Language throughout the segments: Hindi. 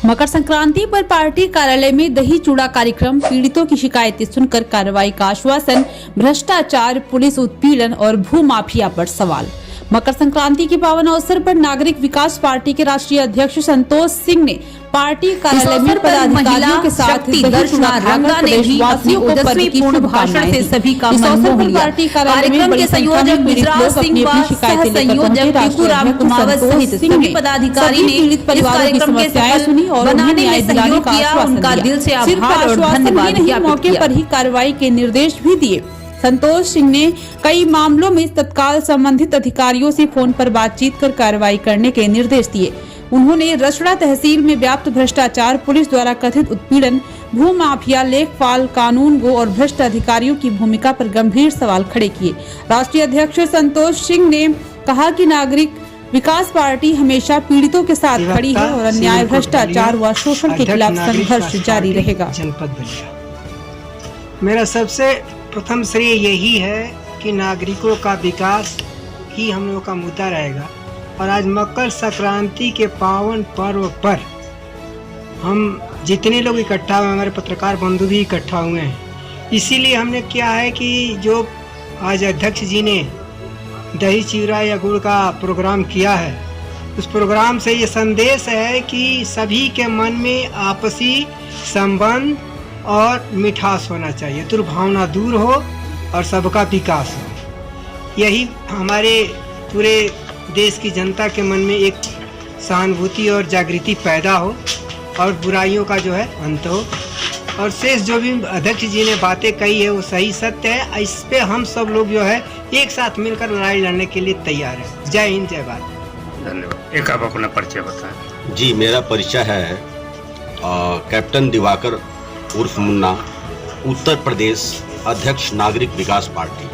मकर संक्रांति पर पार्टी कार्यालय में दही चूड़ा कार्यक्रम, पीड़ितों की शिकायतें सुनकर कार्रवाई का आश्वासन, भ्रष्टाचार, पुलिस उत्पीड़न और भूमाफिया पर सवाल। मकर संक्रांति के पावन अवसर पर नागरिक विकास पार्टी के राष्ट्रीय अध्यक्ष संतोष सिंह ने पार्टी कार्यालय में पदाधिकारियों के साथ देशवासियों को पूर्ण भाषण से सभी का मन मोह लिया। पार्टी कार्यक्रम के संयोजक गुजरात सिंह व संयोजक टिकुराम कुमावत सहित सभी पदाधिकारी ने इस कार्यक्रम के सफल सुनी और बनाने में सहयोग किया। उनका दिल से आभार और धन्यवाद ज्ञापित मौके पर ही कार्रवाई के निर्देश भी दिए। संतोष सिंह ने कई मामलों में तत्काल संबंधित अधिकारियों से फोन पर बातचीत कर कार्रवाई करने के निर्देश दिए। उन्होंने रसड़ा तहसील में व्याप्त भ्रष्टाचार, पुलिस द्वारा कथित उत्पीड़न, भूमाफिया, लेखपाल, कानून गो और भ्रष्ट अधिकारियों की भूमिका पर गंभीर सवाल खड़े किए। राष्ट्रीय अध्यक्ष संतोष सिंह ने कहा कि नागरिक विकास पार्टी हमेशा पीड़ितों के साथ खड़ी है और अन्याय, भ्रष्टाचार व शोषण के खिलाफ संघर्ष जारी रहेगा। मेरा सबसे प्रथम श्रेय यही है कि नागरिकों का विकास ही हम लोगों का मुद्दा रहेगा। और आज मकर संक्रांति के पावन पर्व पर हम जितने लोग इकट्ठा हुए, हमारे पत्रकार बंधु भी इकट्ठा हुए हैं, इसीलिए हमने किया है कि जो आज अध्यक्ष जी ने दही चूड़ा या गुड़ का प्रोग्राम किया है, उस प्रोग्राम से ये संदेश है कि सभी के मन में आपसी संबंध और मिठास होना चाहिए, दुर्भावना दूर हो और सबका विकास हो। यही हमारे पूरे देश की जनता के मन में एक सहानुभूति और जागृति पैदा हो और बुराइयों का जो है अंत हो। और शेष जो भी अध्यक्ष जी ने बातें कही है वो सही सत्य है। इस पे हम सब लोग जो है एक साथ मिलकर लड़ाई लड़ने के लिए तैयार है। जय हिंद, जय भारत। धन्यवाद। एक आप अपना परिचय बताएं। जी, मेरा परिचय है कैप्टन दिवाकर उर्फ मुन्ना, उत्तर प्रदेश अध्यक्ष नागरिक विकास पार्टी।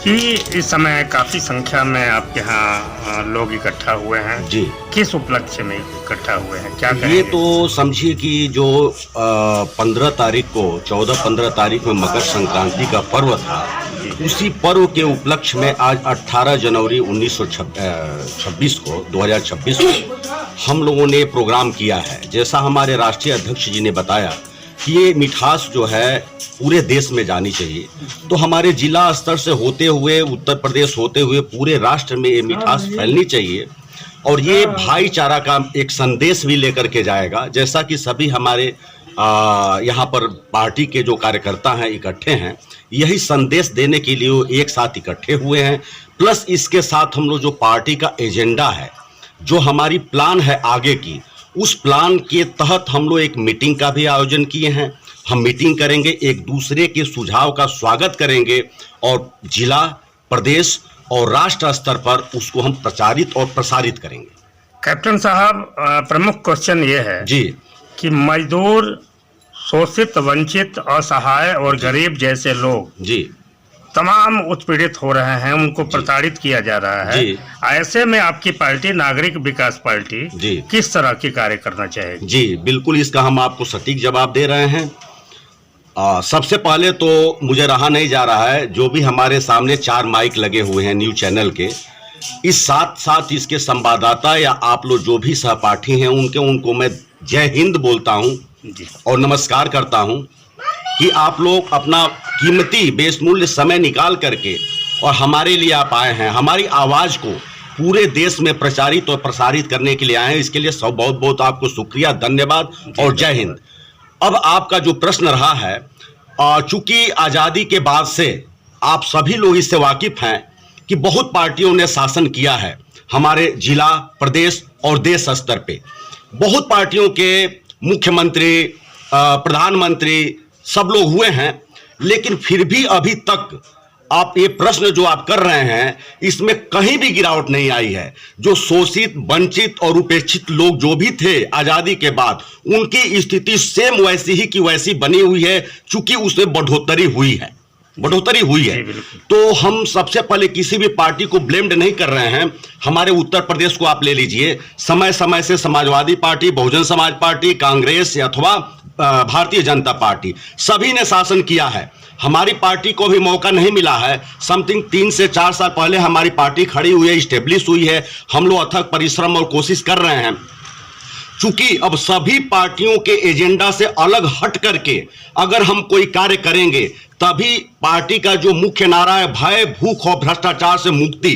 जी, इस समय काफी संख्या में आपके यहाँ लोग इकट्ठा हुए हैं। जी, किस उपलक्ष्य में इकट्ठा हुए हैं, क्या कहेंगे? ये तो समझिए कि जो 15 तारीख को 14-15 तारीख में मकर संक्रांति का पर्व था, उसी पर्व के उपलक्ष्य में आज 18 जनवरी 2026 को हम लोगों ने प्रोग्राम किया है। जैसा हमारे राष्ट्रीय अध्यक्ष जी ने बताया कि ये मिठास जो है पूरे देश में जानी चाहिए, तो हमारे जिला स्तर से होते हुए, उत्तर प्रदेश होते हुए पूरे राष्ट्र में ये मिठास फैलनी चाहिए और ये भाईचारा का एक संदेश भी लेकर के जाएगा। जैसा कि सभी हमारे यहाँ पर पार्टी के जो कार्यकर्ता हैं इकट्ठे हैं, यही संदेश देने के लिए वो एक साथ इकट्ठे हुए हैं। प्लस इसके साथ हम लोग जो पार्टी का एजेंडा है, जो हमारी प्लान है आगे की, उस प्लान के तहत हम लोग एक मीटिंग का भी आयोजन किए हैं। हम मीटिंग करेंगे, एक दूसरे के सुझाव का स्वागत करेंगे और जिला, प्रदेश और राष्ट्र स्तर पर उसको हम प्रचारित और प्रसारित करेंगे। कैप्टन साहब, प्रमुख क्वेश्चन ये है जी कि मजदूर, शोषित, वंचित, असहाय और गरीब जैसे लोग जी तमाम उत्पीड़ित हो रहे हैं, उनको प्रताड़ित किया जा रहा है। ऐसे में आपकी पार्टी नागरिक विकास पार्टी जी किस तरह की कार्य करना चाहेगी? जी बिल्कुल, इसका हम आपको सटीक जवाब दे रहे हैं। सबसे पहले तो मुझे रहा नहीं जा रहा है, जो भी हमारे सामने 4 माइक लगे हुए हैं न्यूज चैनल के, इस साथ साथ इसके संवाददाता या आप लोग जो भी सहपाठी हैं उनको मैं जय हिंद बोलता हूं और नमस्कार करता हूं कि आप लोग अपना कीमती बेशमूल्य समय निकाल करके और हमारे लिए आप आए हैं, हमारी आवाज़ को पूरे देश में प्रचारित और प्रसारित करने के लिए आए हैं। इसके लिए सब बहुत बहुत आपको शुक्रिया, धन्यवाद और जय हिंद। अब आपका जो प्रश्न रहा है, चूंकि आज़ादी के बाद से आप सभी लोग इससे वाकिफ हैं कि बहुत पार्टियों ने शासन किया है हमारे जिला, प्रदेश और देश स्तर पे। बहुत पार्टियों के मुख्यमंत्री, प्रधानमंत्री सब लोग हुए हैं, लेकिन फिर भी अभी तक आप ये प्रश्न जो आप कर रहे हैं, इसमें कहीं भी गिरावट नहीं आई है। जो शोषित, वंचित और उपेक्षित लोग जो भी थे आज़ादी के बाद, उनकी स्थिति सेम वैसी ही की वैसी बनी हुई है, चूंकि उसमें बढ़ोतरी हुई है। तो हम सबसे पहले किसी भी पार्टी को ब्लेम्ड नहीं कर रहे हैं। हमारे उत्तर प्रदेश को आप ले लीजिए, समय समय से समाजवादी पार्टी, बहुजन समाज पार्टी, कांग्रेस अथवा भारतीय जनता पार्टी, सभी ने शासन किया है। हमारी पार्टी को भी मौका नहीं मिला है। समथिंग 3 से 4 साल पहले हमारी पार्टी खड़ी हुई है, स्टेब्लिश हुई है। हम लोग अथक परिश्रम और कोशिश कर रहे हैं। चूंकि अब सभी पार्टियों के एजेंडा से अलग हट करके अगर हम कोई कार्य करेंगे तभी पार्टी का जो मुख्य नारा है भय भूख और भ्रष्टाचार से मुक्ति,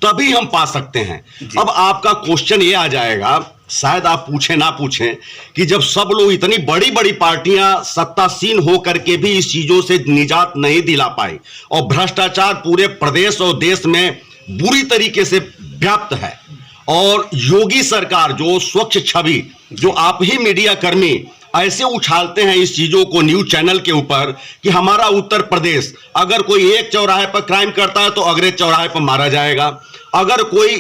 तभी हम पा सकते हैं। अब आपका क्वेश्चन ये आ जाएगा, शायद आप पूछें ना पूछें, कि जब सब लोग इतनी बड़ी बड़ी पार्टियां सत्तासीन होकर के भी इस चीजों से निजात नहीं दिला पाई और भ्रष्टाचार पूरे प्रदेश और देश में बुरी तरीके से व्याप्त है, और योगी सरकार जो स्वच्छ छवि, जो आप ही मीडिया कर्मी ऐसे उछालते हैं इस चीजों को न्यूज चैनल के ऊपर कि हमारा उत्तर प्रदेश अगर कोई एक चौराहे पर क्राइम करता है तो अगले चौराहे पर मारा जाएगा, अगर कोई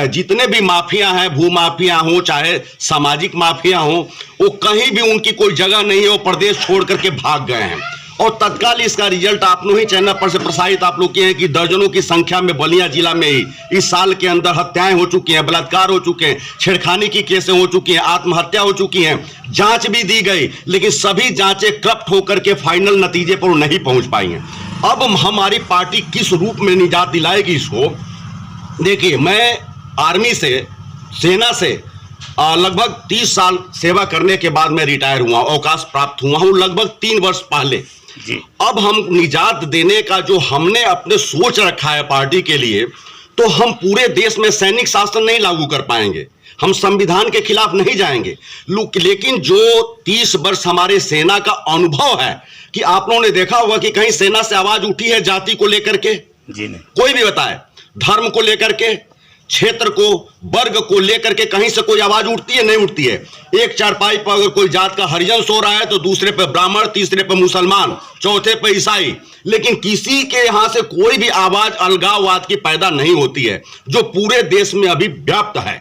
जितने भी माफिया हैं, भू माफिया हो चाहे सामाजिक माफिया हो, वो कहीं भी उनकी कोई जगह नहीं है, वो प्रदेश छोड़ करके भाग गए हैं। और तत्काल इसका रिजल्ट आप लोग ही चैनल पर से प्रसारित आप लोग किए हैं कि दर्जनों की संख्या में बलिया जिला में ही इस साल के अंदर हत्याएं हो चुकी हैं, बलात्कार हो चुके हैं, छेड़खानी की केसें हो चुकी हैं, आत्महत्या हो चुकी हैं, जांच भी दी गई, लेकिन सभी जांचें करप्ट होकर के फाइनल नतीजे पर नहीं पहुंच पाई हैं। अब हमारी पार्टी किस रूप में निजात दिलाएगी इसको? देखिए, मैं आर्मी से, सेना से लगभग 30 साल सेवा करने के बाद मैं रिटायर हुआ, अवकाश प्राप्त हुआ हूं लगभग 3 वर्ष पहले जी। अब हम निजात देने का जो हमने अपने सोच रखा है पार्टी के लिए, तो हम पूरे देश में सैनिक शासन नहीं लागू कर पाएंगे, हम संविधान के खिलाफ नहीं जाएंगे, लेकिन जो 30 वर्ष हमारे सेना का अनुभव है कि आप लोगों ने देखा होगा कि कहीं सेना से आवाज उठी है जाति को लेकर के? जी नहीं। कोई भी बताए, धर्म को लेकर के, क्षेत्र को, वर्ग को लेकर के कहीं से कोई आवाज उठती है? नहीं उठती है। एक चारपाई पर अगर कोई जात का हरिजन सो रहा है तो दूसरे पे ब्राह्मण, तीसरे पे मुसलमान, चौथे पे ईसाई, लेकिन किसी के यहां से कोई भी आवाज अलगाववाद की पैदा नहीं होती है, जो पूरे देश में अभी व्याप्त है।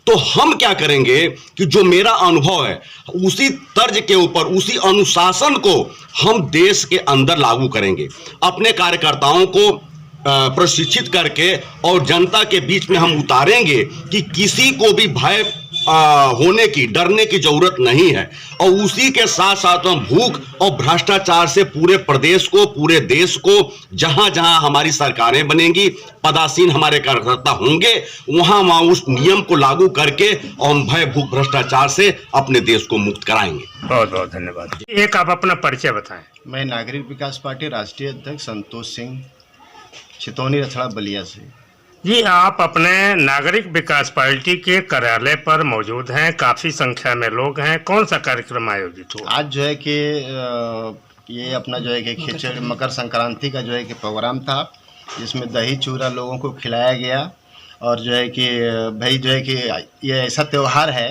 तो हम क्या करेंगे कि जो मेरा अनुभव है उसी तर्ज के ऊपर, उसी अनुशासन को हम देश के अंदर लागू करेंगे, अपने कार्यकर्ताओं को प्रशिक्षित करके और जनता के बीच में हम उतारेंगे कि किसी को भी भय होने की, डरने की जरूरत नहीं है। और उसी के साथ साथ हम भूख और भ्रष्टाचार से पूरे प्रदेश को, पूरे देश को, जहां जहां हमारी सरकारें बनेंगी, पदासीन हमारे कार्यकर्ता होंगे, वहां वहां उस नियम को लागू करके और हम भय भूख भ्रष्टाचार से अपने देश को मुक्त कराएंगे। बहुत बहुत धन्यवाद। एक आप अपना परिचय बताएं। मैं नागरिक विकास पार्टी राष्ट्रीय अध्यक्ष संतोष सिंह, छितौनी रथड़ा बलिया से। जी, आप अपने नागरिक विकास पार्टी के कार्यालय पर मौजूद हैं, काफी संख्या में लोग हैं, कौन सा कार्यक्रम आयोजित हुआ? आज जो है कि ये अपना जो है कि खिचड़ी मकर संक्रांति का जो है कि प्रोग्राम था, जिसमें दही चूरा लोगों को खिलाया गया। और जो है कि भाई जो है कि ये ऐसा त्यौहार है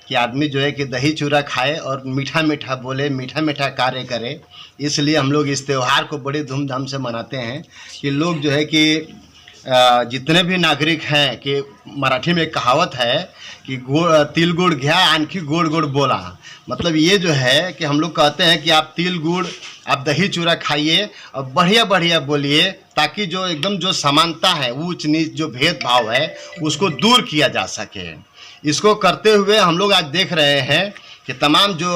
कि आदमी जो है कि दही चूरा खाए और मीठा मीठा बोले, मीठा मीठा कार्य करे, इसलिए हम लोग इस त्यौहार को बड़े धूमधाम से मनाते हैं। कि लोग जो है कि जितने भी नागरिक हैं, कि मराठी में एक कहावत है कि तिल गुड़ घ्या आणखी गोड़ गोड़ बोला, मतलब ये जो है कि हम लोग कहते हैं कि आप तिल गुड़, आप दही चूरा खाइए और बढ़िया बढ़िया बोलिए, ताकि जो एकदम जो समानता है, ऊंच नीच जो भेदभाव है, उसको दूर किया जा सके। इसको करते हुए हम लोग आज देख रहे हैं कि तमाम जो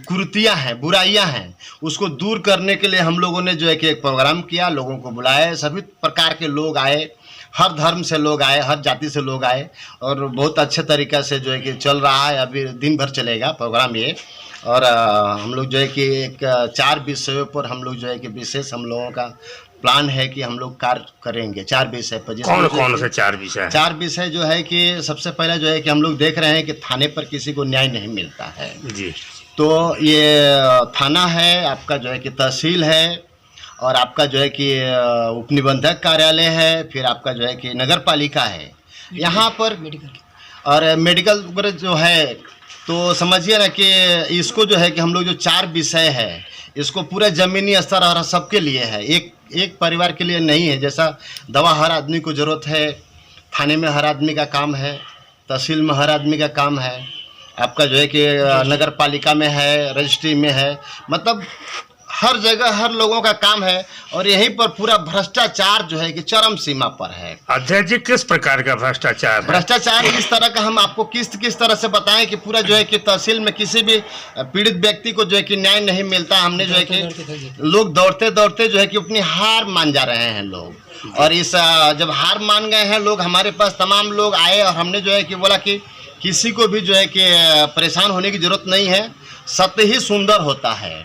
कुरीतियाँ हैं, बुराइयां हैं, उसको दूर करने के लिए हम लोगों ने जो है कि एक प्रोग्राम किया, लोगों को बुलाया, सभी प्रकार के लोग आए, हर धर्म से लोग आए, हर जाति से लोग आए, और बहुत अच्छे तरीक़े से जो है कि चल रहा है। अभी दिन भर चलेगा प्रोग्राम ये। और हम लोग जो है कि एक 4 विषयों पर हम लोग जो है कि विशेष हम लोगों का प्लान है कि हम लोग कार्य करेंगे 4 विषय पर। कौन कौन से 4 विषय? 4 विषय जो है कि सबसे पहला जो है कि हम लोग देख रहे हैं कि थाने पर किसी को न्याय नहीं मिलता है जी। तो ये थाना है, आपका जो है कि तहसील है, और आपका जो है कि उपनिबंधक कार्यालय है, फिर आपका जो है कि नगर पालिका है, यहाँ पर और मेडिकल वगैरह जो है। तो समझिए ना कि इसको जो है कि हम लोग जो 4 विषय है, इसको पूरा ज़मीनी स्तर और सबके लिए है, एक परिवार के लिए नहीं है। जैसा दवा हर आदमी को ज़रूरत है, थाने में हर आदमी का काम है, तहसील में हर आदमी का काम है, आपका जो है कि नगर पालिका में है, रजिस्ट्री में है, मतलब हर जगह हर लोगों का काम है। और यहीं पर पूरा भ्रष्टाचार जो है कि चरम सीमा पर है। अध्यक्ष जी, किस प्रकार का भ्रष्टाचार है? भ्रष्टाचार इस तरह का हम आपको किस तरह से बताएं कि पूरा जो है कि तहसील में किसी भी पीड़ित व्यक्ति को जो है कि न्याय नहीं मिलता। हमने जो है कि लोग दौड़ते दौड़ते जो है कि अपनी हार मान जा रहे हैं लोग। और इस जब हार मान गए हैं लोग, हमारे पास तमाम लोग आए और हमने जो है कि बोला कि किसी को भी जो है कि परेशान होने की ज़रूरत नहीं है। सत्य ही सुंदर होता है,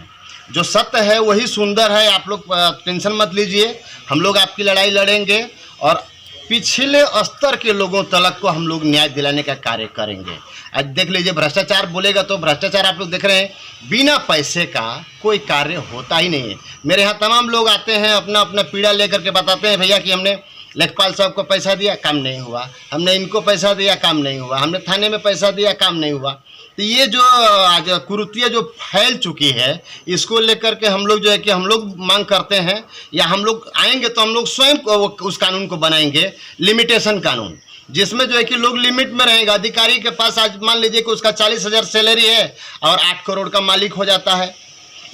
जो सत्य है वही सुंदर है। आप लोग टेंशन मत लीजिए, हम लोग आपकी लड़ाई लड़ेंगे और पिछले स्तर के लोगों तक को हम लोग न्याय दिलाने का कार्य करेंगे। आज देख लीजिए, भ्रष्टाचार बोलेगा तो भ्रष्टाचार आप लोग देख रहे हैं, बिना पैसे का कोई कार्य होता ही नहीं है। मेरे यहाँ तमाम लोग आते हैं, अपना अपना पीड़ा लेकर के बताते हैं, भैया कि हमने लेखपाल साहब को पैसा दिया, काम नहीं हुआ, हमने इनको पैसा दिया, काम नहीं हुआ, हमने थाने में पैसा दिया, काम नहीं हुआ। तो ये जो आज कुरीतियाँ जो फैल चुकी है, इसको लेकर के हम लोग जो है कि हम लोग मांग करते हैं, या हम लोग आएंगे तो हम लोग स्वयं उस कानून को बनाएंगे, लिमिटेशन कानून, जिसमें जो है कि लोग लिमिट में रहेंगे। अधिकारी के पास आज मान लीजिए कि उसका 40,000 सैलरी है और 8 करोड़ का मालिक हो जाता है।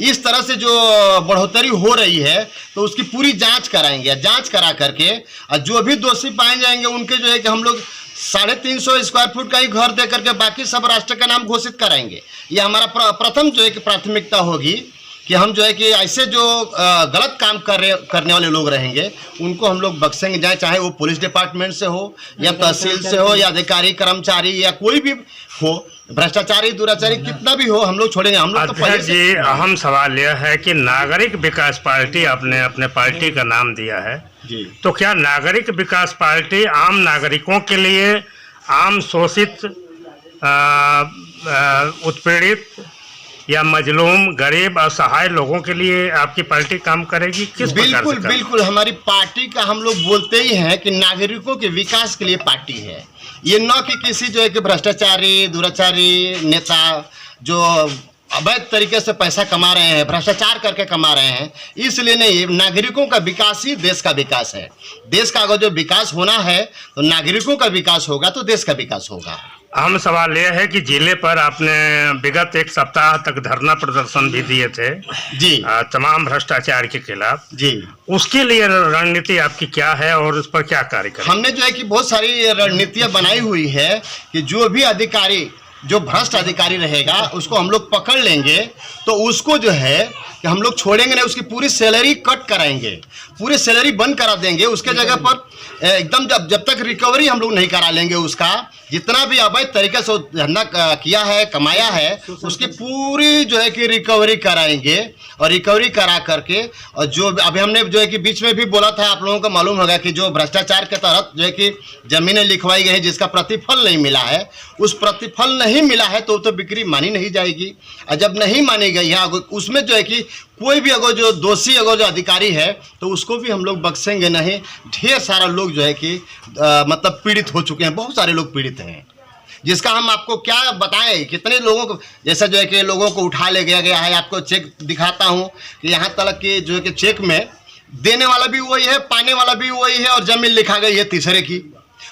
इस तरह से जो बढ़ोतरी हो रही है तो उसकी पूरी जांच कराएंगे। जांच करा करके और जो भी दोषी पाए जाएंगे उनके जो है कि हम लोग 350 स्क्वायर फुट का ही घर दे करके बाकी सब राष्ट्र का नाम घोषित कराएंगे। ये हमारा प्रथम जो है कि प्राथमिकता होगी कि हम जो है कि ऐसे जो गलत काम करने वाले लोग रहेंगे उनको हम लोग बख्शेंगे जाए, चाहे वो पुलिस डिपार्टमेंट से हो या तहसील से हो या अधिकारी कर्मचारी या कोई भी हो, भ्रष्टाचारी दुराचारी कितना भी हो, हम लोग छोड़ेंगे। हम लोग तो पहले जी अहम सवाल यह है कि नागरिक विकास पार्टी आपने अपने पार्टी का नाम दिया है जी, तो क्या नागरिक विकास पार्टी आम नागरिकों के लिए, आम शोषित उत्पीड़ित या मजलूम गरीब असहाय लोगों के लिए आपकी पार्टी काम करेगी? किस प्रकार से? बिल्कुल हमारी पार्टी का हम लोग बोलते ही हैं कि नागरिकों के विकास के लिए पार्टी है। ये न कि किसी जो है कि भ्रष्टाचारी दुराचारी नेता जो अवैध तरीके से पैसा कमा रहे हैं, भ्रष्टाचार करके कमा रहे हैं, इसलिए नहीं। नागरिकों का विकास ही देश का विकास है। देश का अगर जो विकास होना है तो नागरिकों का विकास होगा तो देश का विकास होगा। अहम सवाल यह है कि जिले पर आपने विगत 1 सप्ताह तक धरना प्रदर्शन भी दिए थे जी, तमाम भ्रष्टाचार के खिलाफ जी। उसके लिए रणनीति आपकी क्या है और उस पर क्या कार्य करें? हमने जो है कि बहुत सारी रणनीतियाँ बनाई हुई है कि जो भी अधिकारी, जो भ्रष्ट अधिकारी रहेगा उसको हम लोग पकड़ लेंगे तो उसको जो है कि हम लोग छोड़ेंगे नहीं, उसकी पूरी सैलरी कट कराएंगे, पूरी सैलरी बंद करा देंगे। उसके जगह पर एकदम जब तक रिकवरी हम लोग नहीं करा लेंगे, उसका जितना भी अवैध तरीके से धंधा किया है, कमाया है, उसकी पूरी जो है कि रिकवरी कराएंगे। और रिकवरी करा करके और जो अभी हमने जो है कि बीच में भी बोला था, आप लोगों को मालूम होगा कि जो भ्रष्टाचार के तहत जो है कि जमीनें लिखवाई गई हैं जिसका प्रतिफल नहीं मिला है, उस प्रतिफल नहीं मिला है तो बिक्री मानी नहीं जाएगी। और जब नहीं मानी गई है उसमें जो है कि कोई भी अगर जो दोषी अगर जो अधिकारी है तो उसको भी हम लोग बख्शेंगे नहीं। ढेर सारा लोग जो है कि मतलब पीड़ित हो चुके हैं, बहुत सारे लोग पीड़ित हैं, जिसका हम आपको क्या बताएं, कितने लोगों को जैसा जो है कि लोगों को उठा ले गया है। आपको चेक दिखाता हूं कि यहाँ तक कि जो है कि चेक में देने वाला भी वही है, पाने वाला भी वही है और जमीन लिखा गई है तीसरे की।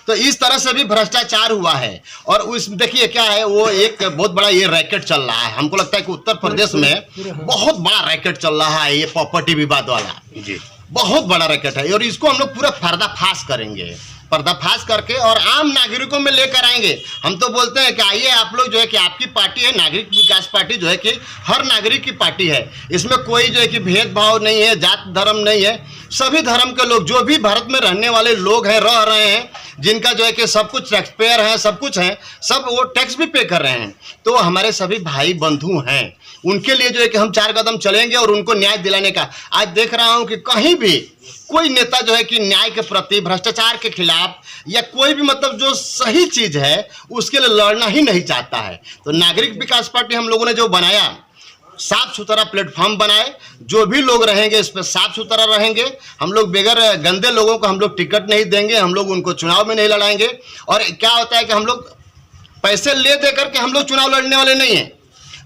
तो इस तरह से भी भ्रष्टाचार हुआ है। और उस देखिए क्या है, वो एक बहुत बड़ा ये रैकेट चल रहा है। हमको लगता है कि उत्तर प्रदेश में बहुत बड़ा रैकेट चल रहा है, ये प्रॉपर्टी विवाद वाला जी, बहुत बड़ा रैकेट है। और इसको हम लोग पूरा पर्दाफाश करेंगे, पर्दाफाश करके और आम नागरिकों में लेकर आएंगे। हम तो बोलते हैं कि आइए आप लोग जो है कि आपकी पार्टी है नागरिक विकास पार्टी, जो है कि हर नागरिक की पार्टी है। इसमें कोई जो है कि भेदभाव नहीं है, जात धर्म नहीं है। सभी धर्म के लोग जो भी भारत में रहने वाले लोग हैं, रह रहे हैं, जिनका जो है कि सब कुछ टैक्स पेयर है, सब कुछ है, सब वो टैक्स भी पे कर रहे हैं, तो हमारे सभी भाई बंधु हैं। उनके लिए जो है कि हम 4 कदम चलेंगे और उनको न्याय दिलाने का। आज देख रहा हूं कि कहीं भी कोई नेता जो है कि न्याय के प्रति, भ्रष्टाचार के खिलाफ या कोई भी मतलब जो सही चीज है उसके लिए लड़ना ही नहीं चाहता है। तो नागरिक विकास पार्टी हम लोगों ने जो बनाया, साफ सुथरा प्लेटफॉर्म बनाए, जो भी लोग रहेंगे इस पर साफ सुथरा रहेंगे। हम लोग बगैर गंदे लोगों को हम लोग टिकट नहीं देंगे, हम लोग उनको चुनाव में नहीं लड़ाएंगे। और क्या होता है कि हम लोग पैसे ले दे करके हम लोग चुनाव लड़ने वाले नहीं हैं।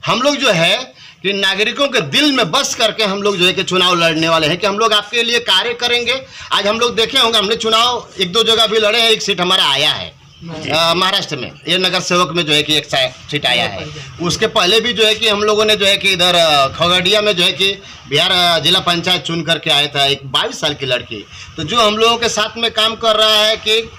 हम लोग जो है कि नागरिकों के दिल में बस करके हम लोग जो है कि चुनाव लड़ने वाले हैं कि हम लोग आपके लिए कार्य करेंगे। आज हम लोग देखे होंगे, हमने चुनाव 1-2 जगह भी लड़े हैं, 1 सीट हमारा आया है महाराष्ट्र में, ये नगर सेवक में जो है कि 1 सीट आया है। उसके पहले भी जो है कि हम लोगों ने जो है कि इधर खगड़िया में जो है कि बिहार जिला पंचायत चुन करके आया था एक 22 साल की लड़की। तो जो हम लोगों के साथ में काम कर रहा है कि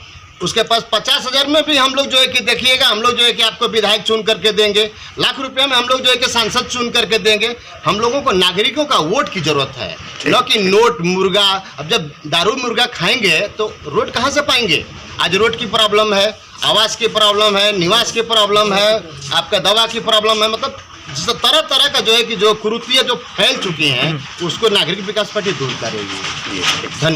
उसके पास 50,000 में भी हम लोग जो है कि देखिएगा, हम लोग जो है कि आपको विधायक चुन करके देंगे, लाख रुपया में हम लोग जो है कि सांसद चुन करके देंगे। हम लोगों को नागरिकों का वोट की जरूरत है, न कि नोट मुर्गा। अब जब दारू मुर्गा खाएंगे तो रोड कहाँ से पाएंगे? आज रोड की प्रॉब्लम है, आवास की प्रॉब्लम है, निवास की प्रॉब्लम है, आपका दवा की प्रॉब्लम है, मतलब तरह तरह का जो है कि जो कुरीतियाँ जो फैल चुकी हैं उसको नागरिक विकास पार्टी दूर करेगी। धन्यवाद।